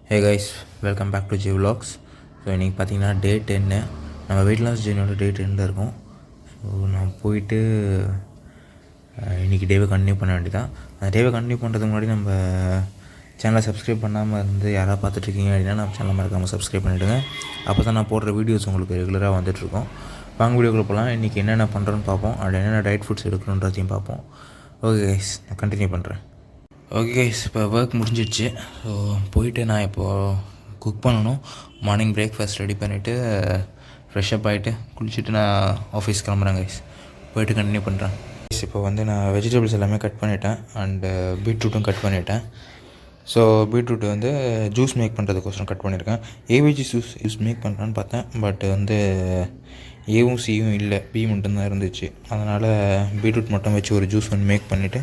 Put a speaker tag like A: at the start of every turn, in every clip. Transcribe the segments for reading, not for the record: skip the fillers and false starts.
A: Hey guys, welcome back to G vlogs. So இன்றைக்கி பார்த்தீங்கன்னா டே 10. நம்ம வெயிட் லாஸ் ஜெர்னியோட டே 10 இருக்கும். ஸோ நான் போயிட்டு இன்றைக்கி டேவை கண்டினியூ பண்ண வேண்டியதான். அந்த டேவை கண்டினியூ பண்ணுறதுக்கு முன்னாடி நம்ம சேனலை சப்ஸ்கிரைப் பண்ணாமல் இருந்து யாராவது பார்த்துட்ருக்கீங்க அப்படின்னா நம்ம சேனலை மறக்காமல் சப்ஸ்கிரைப் பண்ணிவிடுங்க. அப்போ தான் நான் போடுற வீடியோஸ் உங்களுக்கு ரெகுலராக வந்துட்டுருக்கோம். வாங்க வீடியோக்குள்ளே போகலாம். இன்றைக்கி என்னென்ன பண்ணுறோன்னு பார்ப்போம். அப்படி என்னென்ன டயட் ஃபுட்ஸ் எடுக்கணுன்றதையும் பார்ப்போம். ஓகே கைஸ், நான் கண்டினியூ பண்ணுறேன். ஓகே கைஸ், இப்போ ஒர்க் முடிஞ்சிடுச்சு. ஸோ போயிட்டு நான் இப்போது குக் பண்ணணும். மார்னிங் பிரேக்ஃபாஸ்ட் ரெடி பண்ணிவிட்டு ஃப்ரெஷ்அப் ஆகிட்டு குளிச்சுட்டு நான் ஆஃபீஸ் கிளம்புறேன் கைஸ். போயிட்டு கண்டினியூ பண்ணுறேன். இப்போ வந்து நான் வெஜிடபிள்ஸ் எல்லாமே கட் பண்ணிவிட்டேன் அண்டு பீட்ரூட்டும் கட் பண்ணிவிட்டேன். ஸோ பீட்ரூட் வந்து ஜூஸ் மேக் பண்ணுறதுக்கோசரம் கட் பண்ணியிருக்கேன். ஏவிஜி ஜூஸ் மேக் பண்ணுறான்னு பார்த்தேன். பட் வந்து ஏவும் சியும் இல்லை, பி மட்டும்தான் இருந்துச்சு. அதனால் பீட்ரூட் மட்டும் வச்சு ஒரு ஜூஸ் ஒன்று மேக் பண்ணிவிட்டு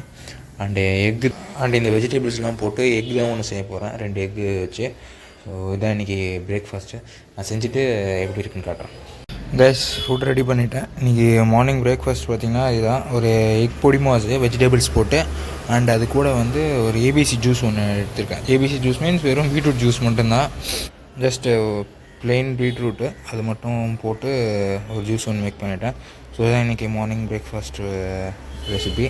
A: அண்டு எக்கு அண்டு இந்த வெஜிடபிள்ஸ்லாம் போட்டு எக் தான் ஒன்று செய்ய போகிறேன், 2 எக்கு வச்சு. ஸோ இதான் இன்றைக்கி பிரேக்ஃபாஸ்ட்டு. நான் செஞ்சுட்டு எப்படி இருக்குன்னு காட்டுறேன். கைஸ், ஃபுட் ரெடி பண்ணிவிட்டேன். இன்றைக்கி மார்னிங் பிரேக்ஃபாஸ்ட் பார்த்திங்கன்னா இதுதான். ஒரு எக் பொடி மாசு வெஜிடபிள்ஸ் போட்டு அண்ட் அது கூட வந்து ஒரு ஏபிசி ஜூஸ் ஒன்று எடுத்திருக்கேன். ஏபிசி ஜூஸ் மீன்ஸ் வெறும் பீட்ரூட் ஜூஸ் மட்டும்தான். ஜஸ்ட்டு ப்ளெயின் பீட்ரூட்டு அது மட்டும் போட்டு ஒரு ஜூஸ் ஒன்று மேக் பண்ணிவிட்டேன். ஸோ இதுதான் இன்றைக்கி மார்னிங் பிரேக்ஃபாஸ்ட் ரெசிபி.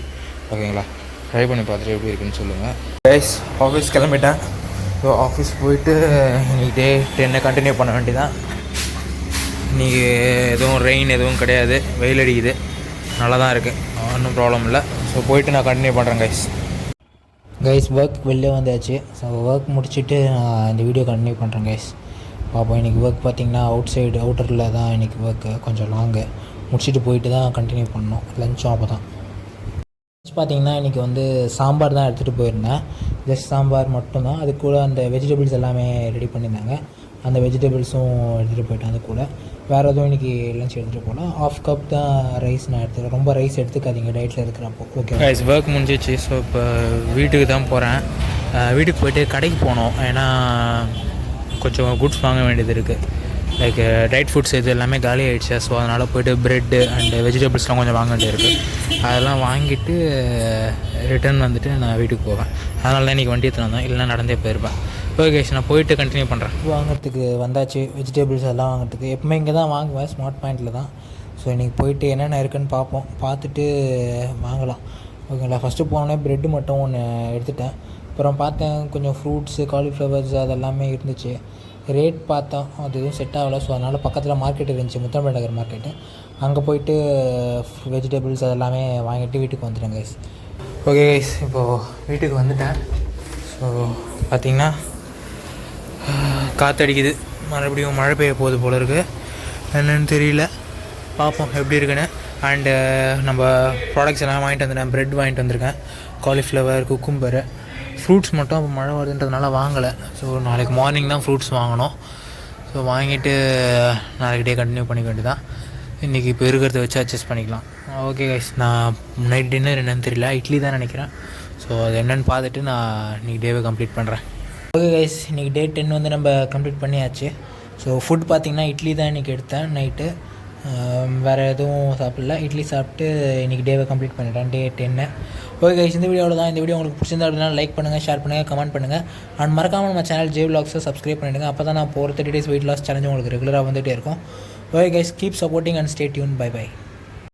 A: ஓகேங்களா, ட்ரை பண்ணி பார்த்துட்டு எப்படி இருக்குன்னு சொல்லுங்கள். கைஸ், ஆஃபீஸ் கிளம்பிட்டேன். ஸோ ஆஃபீஸ் போயிட்டு இன்றைக்கி டே 10 கண்டினியூ பண்ண வேண்டியதான். இன்றைக்கி எதுவும் ரெயின் எதுவும் கிடையாது, வெயில் அடிக்குது, நல்லா தான் இருக்குது, ஒன்றும் ப்ராப்ளம் இல்லை. ஸோ போயிட்டு நான் கண்டினியூ பண்ணுறேன் கைஸ். ஒர்க் வெளிலே வந்தாச்சு. ஸோ ஒர்க் முடிச்சுட்டு நான் இந்த வீடியோ கண்டினியூ பண்ணுறேன் கைஸ். பார்ப்போம். இன்றைக்கி ஒர்க் பார்த்திங்கன்னா அவுட்டரில் தான் இன்றைக்கி ஒர்க்கு, கொஞ்சம் லாங்கு. முடிச்சுட்டு போயிட்டு தான் கண்டினியூ பண்ணணும். லஞ்சும் அப்போ தான். பார்த்திங்கன்னா இன்றைக்கி வந்து சாம்பார் தான் எடுத்துகிட்டு போயிருந்தேன். ஜஸ்ட் சாம்பார் மட்டும்தான். அது கூட அந்த வெஜிடபிள்ஸ் எல்லாமே ரெடி பண்ணியிருந்தாங்க. அந்த வெஜிடபிள்ஸும் எடுத்துகிட்டு போயிட்டேன். அது கூட வேறு எதுவும் இன்றைக்கி லஞ்ச் எடுத்துகிட்டு போகலாம். 1/2 கப் தான் ரைஸ் நான் எடுத்துக்கிறேன். ரொம்ப ரைஸ் எடுத்துக்காதீங்க டயட்டில் இருக்கிறப்போ. ஓகே கைஸ், ஒர்க் முடிஞ்சிச்சு. ஸோ இப்போ வீட்டுக்கு தான் போகிறேன். வீட்டுக்கு போய்ட்டு கடைக்கு போனோம். ஏன்னா கொஞ்சம் குட்ஸ் வாங்க வேண்டியது இருக்குது. லைக் டைட் ஃபுட்ஸ் இது எல்லாமே காலி ஆகிடுச்சு. ஸோ அதனால் போய்ட்டு ப்ரெட்டு அண்டு வெஜிடபிள்ஸ்லாம் கொஞ்சம் வாங்க வேண்டியிருக்கு. அதெல்லாம் வாங்கிட்டு ரிட்டர்ன் வந்துட்டு நான் வீட்டுக்கு போவேன். அதனால தான் இன்றைக்கி வண்டி எடுத்துகிட்டு வந்தேன், இல்லைனா நடந்தே போயிருப்பேன். ஓகே, நான் போயிட்டு கண்டினியூ பண்ணுறேன். வாங்கிறதுக்கு வந்தாச்சு. வெஜிடபிள்ஸ் எல்லாம் வாங்கிறதுக்கு எப்பவுமே இங்கே தான் வாங்குவேன், ஸ்மார்ட் பாயிண்டில் தான். ஸோ இன்றைக்கி போயிட்டு என்னென்ன இருக்குதுன்னு பார்ப்போம், பார்த்துட்டு வாங்கலாம். ஓகேங்களா. ஃபஸ்ட்டு போனோடனே ப்ரெட்டு மட்டும் ஒன்று எடுத்துட்டேன். அப்புறம் பார்த்தேன் கொஞ்சம் ஃப்ரூட்ஸு, காலிஃப்ளவர்ஸ் அதெல்லாமே இருந்துச்சு. ரேட் பார்த்தோம், அது எதுவும் செட் ஆகலை. ஸோ அதனால் பக்கத்தில் மார்க்கெட் இருந்துச்சு, முத்தமிழ் நகர் மார்க்கெட்டு. அங்கே போயிட்டு வெஜிடபிள்ஸ் அதெல்லாமே வாங்கிட்டு வீட்டுக்கு வந்துட்டேன் கைஸ். ஓகே கைஸ், இப்போது வீட்டுக்கு வந்துட்டேன். ஸோ பார்த்திங்கன்னா காற்றடிக்குது, மறுபடியும் மழை பெய்ய போகுது போல் இருக்குது. என்னென்னு தெரியல, பார்ப்போம் எப்படி இருக்குன்னு. அண்டு நம்ம ப்ராடக்ட்ஸ் எல்லாம் வாங்கிட்டு வந்துட்டேன். ப்ரெட் வாங்கிட்டு வந்திருக்கேன், காலிஃப்ளவர், குக்கும்பரு. ஃப்ரூட்ஸ் மட்டும் அப்போ மழை வருதுன்றதுனால வாங்கலை. ஸோ நாளைக்கு மார்னிங் தான் ஃப்ரூட்ஸ் வாங்கணும். ஸோ வாங்கிட்டு நாளைக்கு டே கண்டினியூ பண்ணிக்க வேண்டியதான். இன்றைக்கி இப்போ இருக்கிறத வச்சு அட்ஜஸ்ட் பண்ணிக்கலாம். ஓகே கைஸ், நான் நைட் டின்னர் என்னென்னு தெரியல, இட்லி தான் நினைக்கிறேன். ஸோ அது என்னென்னு பார்த்துட்டு நான் இன்றைக்கி டேவை கம்ப்ளீட் பண்ணுறேன். ஓகே கைஸ், இன்றைக்கி டே 10 வந்து நம்ம கம்ப்ளீட் பண்ணியாச்சு. ஸோ ஃபுட் பார்த்திங்கன்னா இட்லி தான் இன்றைக்கி எடுத்தேன் நைட்டு. வேறு எதுவும் சாப்பிடல, இட்லி சாப்பிட்டு இன்றைக்கி டேவை கம்ப்ளீட் பண்ணிட்டேன், டே 10. ஓகே கைஸ், இந்த வீடியோவில் தான். இந்த வீடியோ உங்களுக்கு பிடிச்சிருந்தா அப்படின்னா லைக் பண்ணுங்கள், ஷேர் பண்ணுங்கள், கமெண்ட் பண்ணுங்கள். அண்ட் மறக்காமல் நம்ம சேனல் ஜே vlogsஸை சப்ஸ்கிரைப் பண்ணிவிடுங்க. அப்போ தான் நான் போகிற 30 days வெயிட் லாஸ் சேலஞ்ச் உங்களுக்கு ரெகுலராக வந்துகிட்டே இருக்கும். Okay guys, keep supporting and stay tune. Bye by.